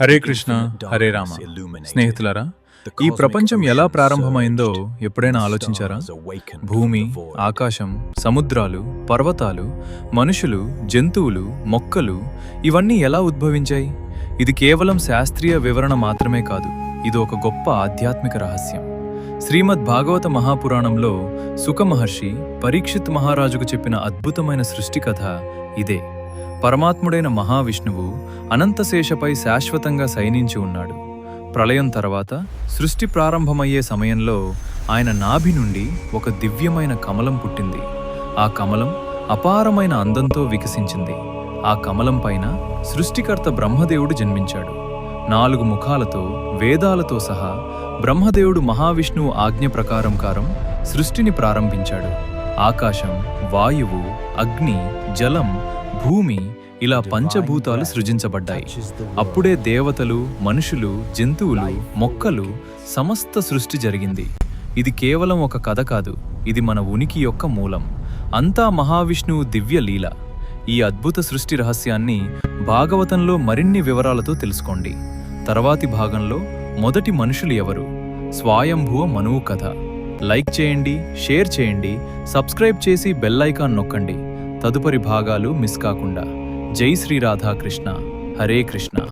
హరే కృష్ణ హరే రామ. స్నేహితులారా, ఈ ప్రపంచం ఎలా ప్రారంభమైందో ఎప్పుడైనా ఆలోచించారా? భూమి, ఆకాశం, సముద్రాలు, పర్వతాలు, మనుషులు, జంతువులు, మొక్కలు ఇవన్నీ ఎలా ఉద్భవించాయి? ఇది కేవలం శాస్త్రీయ వివరణ మాత్రమే కాదు, ఇది ఒక గొప్ప ఆధ్యాత్మిక రహస్యం. శ్రీమద్ భాగవత మహాపురాణంలో సుఖ మహర్షి పరీక్షిత్ మహారాజుకు చెప్పిన అద్భుతమైన సృష్టి కథ ఇదే. పరమాత్ముడైన మహావిష్ణువు అనంతశేషపై శాశ్వతంగా శయనించి ఉన్నాడు. ప్రళయం తర్వాత సృష్టి ప్రారంభమయ్యే సమయంలో ఆయన నాభి నుండి ఒక దివ్యమైన కమలం పుట్టింది. ఆ కమలం అపారమైన అందంతో వికసించింది. ఆ కమలం పైన సృష్టికర్త బ్రహ్మదేవుడు జన్మించాడు. 4 ముఖాలతో, వేదాలతో సహా బ్రహ్మదేవుడు మహావిష్ణువు ఆజ్ఞ ప్రకారం సృష్టిని ప్రారంభించాడు. ఆకాశం, వాయువు, అగ్ని, జలం, భూమి ఇలా పంచభూతాలు సృజించబడ్డాయి. అప్పుడే దేవతలు, మనుషులు, జంతువులు, మొక్కలు, సమస్త సృష్టి జరిగింది. ఇది కేవలం ఒక కథ కాదు, ఇది మన ఉనికి యొక్క మూలం. అంతా మహావిష్ణువు దివ్య లీల. ఈ అద్భుత సృష్టి రహస్యాన్ని భాగవతంలో మరిన్ని వివరాలతో తెలుసుకోండి. తర్వాతి భాగంలో మొదటి మనుషులు ఎవరు? స్వయంభువ మనువు కథ. లైక్ చేయండి, షేర్ చేయండి, సబ్స్క్రైబ్ చేసి బెల్ ఐకాన్ నొక్కండి. తదుపరి భాగాలు మిస్ కాకుండా. జై శ్రీ రాధాకృష్ణ. హరే కృష్ణ.